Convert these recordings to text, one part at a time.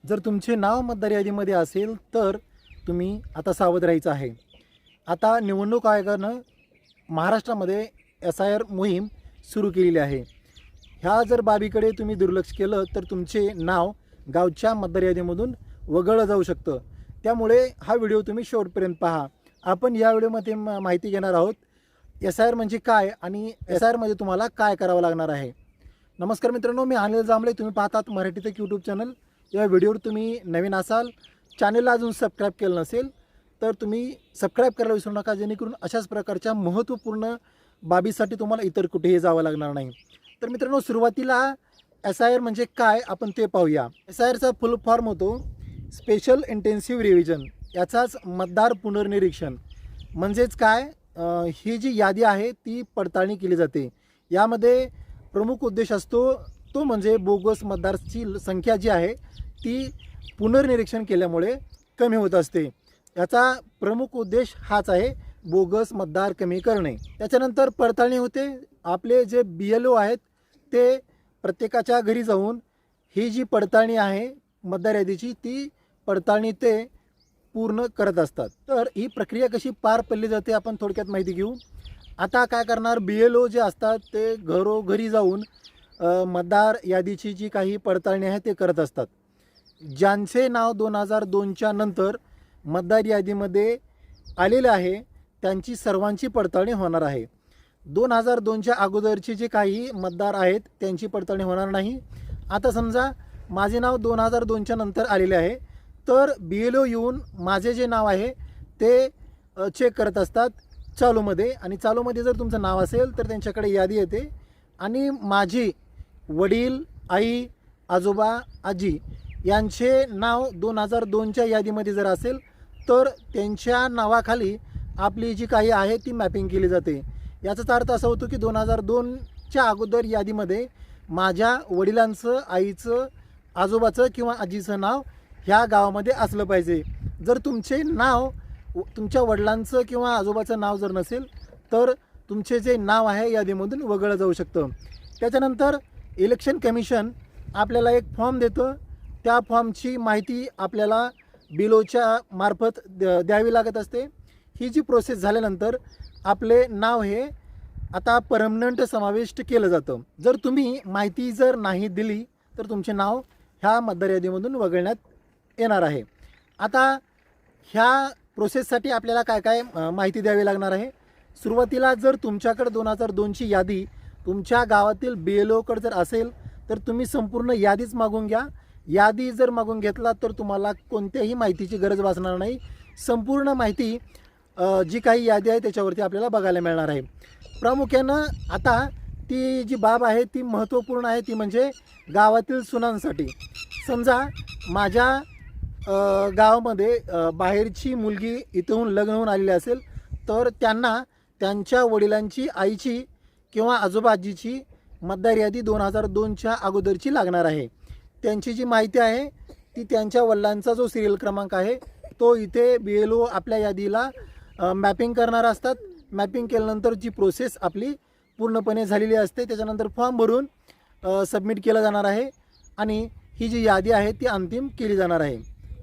जर तुमचे नाव मतदार यादीमध्ये असेल तर तुम्ही आता सावध राहायचं आहे। आता निवडणूक आयोगानं महाराष्ट्रामध्ये SIR मोहीम सुरू केलेली आहे। ह्या जर बाबीकडे तुम्ही दुर्लक्ष केलं तर तुमचे नाव गावच्या मतदार यादीमधून वगळलं जाऊ शकतं। त्यामुळे हा व्हिडिओ तुम्ही शेवटपर्यंत पहा। आपण या व्हिडिओमध्ये माहिती घेणार आहोत SIR म्हणजे काय आणि SIR मध्ये तुम्हाला काय करावं लागणार आहे। नमस्कार मित्रांनो, मी अनिल जांभळे, तुम्ही पाहतात मराठी टेक यूट्यूब चॅनल। या व्हिडिओवर तुम्ही नवीन असाल, चॅनलला अजून सबस्क्राईब केलं नसेल तर तुम्ही सबस्क्राईब करायला विसरू नका, जेणेकरून अशाच प्रकारच्या महत्त्वपूर्ण बाबीसाठी तुम्हाला इतर कुठेही जावं लागणार नाही। तर मित्रांनो, सुरुवातीला SIR म्हणजे काय आपण ते पाहूया। SIRचा फुल फॉर्म होतो स्पेशल इंटेन्सिव्ह रिव्हिजन, याचाच मतदार पुनर्निरीक्षण। म्हणजेच काय, ही जी यादी आहे ती पडताळणी केली जाते। यामध्ये प्रमुख उद्देश असतो तो म्हणजे बोगस मतदारांची संख्या जी आहे ती पुनर्निरीक्षण केल्यामुळे कमी होत असते। याचा प्रमुख उद्देश हाच आहे, बोगस मतदार कमी करणे। त्याच्यानंतर पडताळणी होते। आपले जे BLO आहेत ते प्रत्येकाच्या घरी जाऊन ही जी पडताळणी आहे मतदार यादीची, ती पडताळणी ते पूर्ण करत असतात। तर ही प्रक्रिया कशी पार पडली जाते आपण थोडक्यात माहिती घेऊ। आता काय करणार, BLO जे असतात ते घरोघरी जाऊन मतदार यादीची जी काही पडताळणी आहे ते करत असतात। ज्यांचे नाव 2002च्या नंतर मतदार यादीमध्ये आलेले आहे त्यांची सर्वांची पडताळणी होणार आहे। 2002च्या अगोदरचे जे काही मतदार आहेत त्यांची पडताळणी होणार नाही। आता समजा माझे नाव 2002च्या नंतर आलेले आहे, तर BLO येऊन माझे जे नाव आहे ते चेक करत असतात चालूमध्ये, आणि चालूमध्ये जर तुमचं नाव असेल तर त्यांच्याकडे यादी येते आणि माझी वडील, आई, आजोबा, आजी यांचे नाव 2002च्या यादीमध्ये जर असेल तर त्यांच्या नावाखाली आपली जी काही आहे ती मॅपिंग केली जाते। याचाच अर्थ असा होतो की 2002च्या अगोदर यादीमध्ये माझ्या वडिलांचं, आईचं, आजोबाचं किंवा आजीचं नाव ह्या गावामध्ये असलं पाहिजे। जर तुमचे नाव तुमच्या वडिलांचं किंवा आजोबाचं नाव जर नसेल तर तुमचे जे नाव आहे यादीमधून वगळलं जाऊ शकतं। त्याच्यानंतर इलेक्शन कमिशन आपल्याला एक फॉर्म देतं। त्या फॉर्मची माहिती आपल्याला BLOच्या मार्फत द्यावी लागत असते। ही जी प्रोसेस झाल्यानंतर आपले नाव हे आता परमनंट समाविष्ट केलं जातं। जर तुम्ही माहिती जर नाही दिली तर तुमचे नाव ह्या मतदार यादीमधून वगळण्यात येणार आहे। आता ह्या प्रोसेससाठी आपल्याला काय काय माहिती द्यावी लागणार आहे। सुरुवातीला जर तुमच्याकडे 2002ची यादी तुमच्या गावातील BLOकडे जर असेल तर तुम्ही संपूर्ण यादीच मागून घ्या। यादी जर मागून घेतला तर तुम्हाला कोणत्याही माहितीची गरज भासणार नाही। संपूर्ण माहिती जी काही यादी आहे त्याच्यावरती आपल्याला बघायला मिळणार आहे। प्रामुख्यानं आता ती जी बाब आहे ती महत्त्वपूर्ण आहे, ती म्हणजे गावातील सुनांसाठी। समजा माझ्या गावामध्ये बाहेरची मुलगी इथून लग्न होऊन आलेली असेल तर त्यांना त्यांच्या वडिलांची, आईची किंवा आजोबा आजीची मतदार यादी 2002च्या अगोदरची लागणार आहे। त्यांची जी माहिती आहे ती त्यांच्या वडिलांचा जो सिरियल क्रमांक आहे तो इथे BLO आपल्या यादीला मॅपिंग करणार असतात। मॅपिंग केल्यानंतर जी प्रोसेस आपली पूर्णपणे झालेली असते, त्याच्यानंतर फॉर्म भरून सबमिट केला जाणार आहे आणि ही जी यादी आहे ती अंतिम केली जाणार आहे।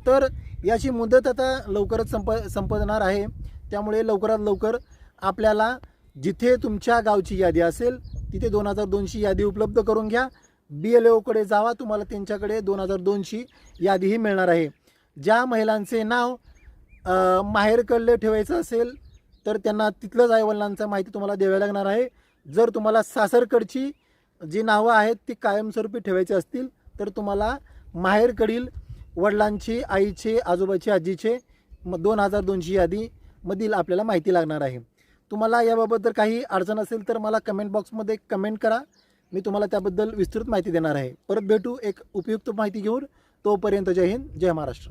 तर याची मुदत आता लवकरच संपणार आहे। त्यामुळे लवकरात लवकर आपल्याला जिथे तुमच्या गावची यादी असेल तिथे 2002ची यादी उपलब्ध करून घ्या। BLOकडे जावा, तुम्हाला त्यांच्याकडे 2002ची यादीही मिळणार आहे। ज्या महिलांचे नाव माहेरकडले ठेवायचं असेल तर त्यांना तिथलंच आईवडिलांचा माहिती तुम्हाला द्यावी लागणार आहे। जर तुम्हाला सासरकडची जी नावं आहेत ती कायमस्वरूपी ठेवायची असतील तर तुम्हाला माहेरकडील वडिलांची, आईचे, आजोबाची, आजीचे 2002ची यादीमधील आपल्याला माहिती लागणार आहे। तुम्हाला याबाबत जर काही अडचण असेल तर मला कमेंट बॉक्समध्ये कमेंट करा, मी तुम्हाला त्याबद्दल विस्तृत माहिती देणार आहे। परत भेटू एक उपयुक्त माहिती घेऊन, तोपर्यंत जय हिंद, जय महाराष्ट्र।